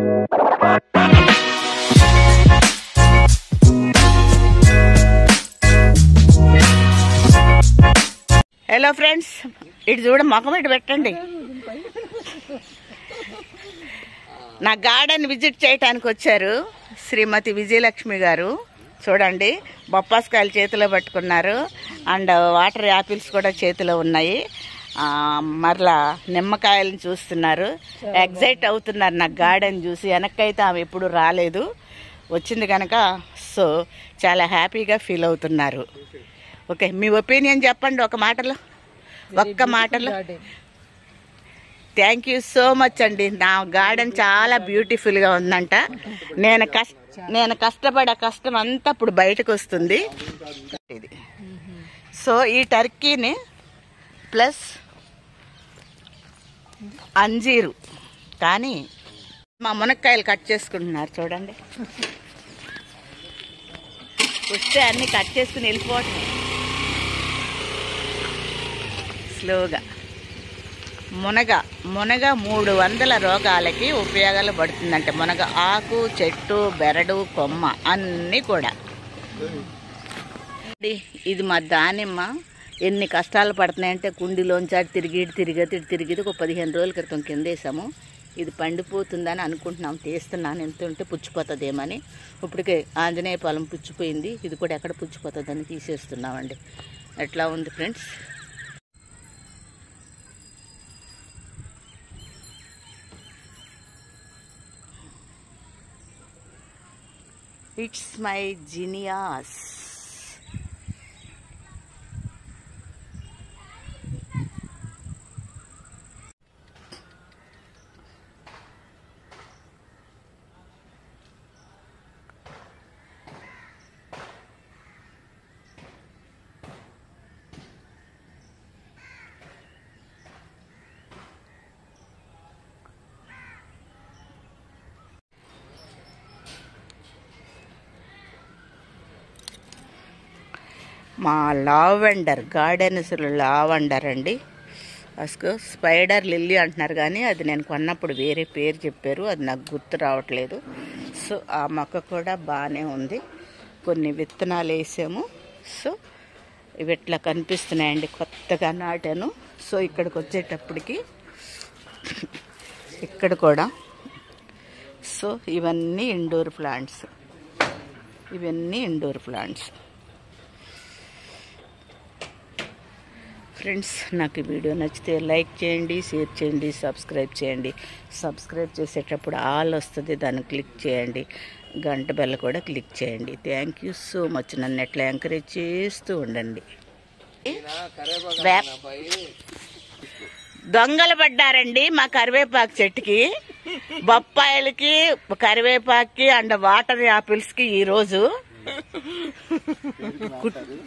Hello friends, ఇటు చూడ ముఖం ఇటు పెట్టండి. నా గార్డెన్ విజిట్ చేయడానికి వచ్చారు శ్రీమతి విజయలక్ష్మి గారు. చూడండి, బొప్పాస్కాయలు చేతిలో పట్టుకున్నారు అండ్ వాటర్ యాపిల్స్ కూడా చేతిలో ఉన్నాయి. మరలా నిమ్మకాయలను చూస్తున్నారు. ఎగ్జైట్ అవుతున్నారు నా గార్డెన్ చూసి. వెనక్కైతే ఆమె ఎప్పుడు రాలేదు, వచ్చింది కనుక సో చాలా హ్యాపీగా ఫీల్ అవుతున్నారు. ఓకే, మీ ఒపీనియన్ చెప్పండి ఒక్క మాటలో. థ్యాంక్ యూ సో మచ్ అండి. నా గార్డెన్ చాలా బ్యూటిఫుల్గా ఉందంట. నేను కష్టపడే కష్టం అంతా ఇప్పుడు బయటకు వస్తుంది. ఇది సో ఈ టర్కీని ప్లస్ అంజీరు కానీ మా మునక్కాయలు కట్ చేసుకుంటున్నారు. చూడండి, వస్తే అన్నీ కట్ చేసుకుని వెళ్ళిపోవటం స్లోగా. మునగ 300 రోగాలకి ఉపయోగాలు పడుతుందంటే మునగ ఆకు, చెట్టు, బెరడు, కొమ్మ అన్నీ కూడా. ఇది మా దానిమ్మ. ఎన్ని కష్టాలు పడుతున్నాయంటే కుండీలోంచి తిరిగి ఒక 15 రోజుల క్రితం కింద వేసాము. ఇది పండిపోతుందని అనుకుంటున్నాం, తీస్తున్నాను. ఎంత ఉంటే పుచ్చిపోతుందేమని. ఇప్పటికే ఆంజనేయ పొలం పుచ్చిపోయింది, ఇది కూడా ఎక్కడ పుచ్చిపోతుందని తీసేస్తున్నామండి. ఎట్లా ఉంది ఫ్రెండ్స్? It's my zinnias. మా లావెండర్ గార్డెన్స్లో లావెండర్ అండి. అసలు స్పైడర్ లిల్లీ అంటున్నారు కానీ అది నేను కొన్నప్పుడు వేరే పేరు చెప్పారు, అది నాకు గుర్తు రావట్లేదు. సో ఆ మొక్క కూడా బాగానే ఉంది. కొన్ని విత్తనాలు వేసాము. సో ఇవి ఇట్లా కనిపిస్తున్నాయండి, కొత్తగా నాటాను. సో ఇక్కడికి వచ్చేటప్పటికి ఇక్కడ కూడా సో ఇవన్నీ ఇండోర్ ప్లాంట్స్. ఫ్రెండ్స్, నాకు ఈ వీడియో నచ్చితే లైక్ చేయండి, షేర్ చేయండి, సబ్స్క్రైబ్ చేయండి. సబ్స్క్రైబ్ చేసేటప్పుడు ఆల్ వస్తుంది, దాన్ని క్లిక్ చేయండి. గంట బెల్ల కూడా క్లిక్ చేయండి. Thank you so much. నన్ను ఎట్లా ఎంకరేజ్ చేస్తూ ఉండండి. దొంగలు పడ్డారండి మా కరివేపాకు చెట్టుకి, బొప్పాయిలకి, కరివేపాకుకి అండ్ వాటర్ యాపిల్స్కి ఈరోజు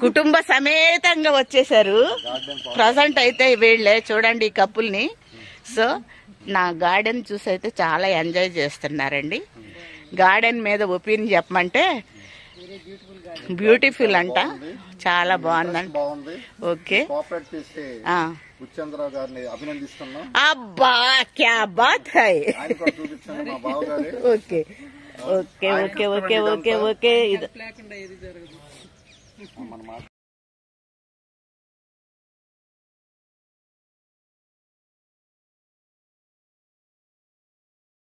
కుటుంబ సమేతంగా వచ్చేసారు. ప్రజెంట్ అయితే వీళ్ళే చూడండి ఈ కప్పుల్ని. సో నా గార్డెన్ చూసి అయితే చాలా ఎంజాయ్ చేస్తున్నారండి. గార్డెన్ మీద ఒపీనియన్ చెప్పమంటే బ్యూటిఫుల్ అంట, చాలా బాగుందంట. ఓకే, అబ్బా క్యా బాత్ హై. Okay okay okay okay okay okay. ఇది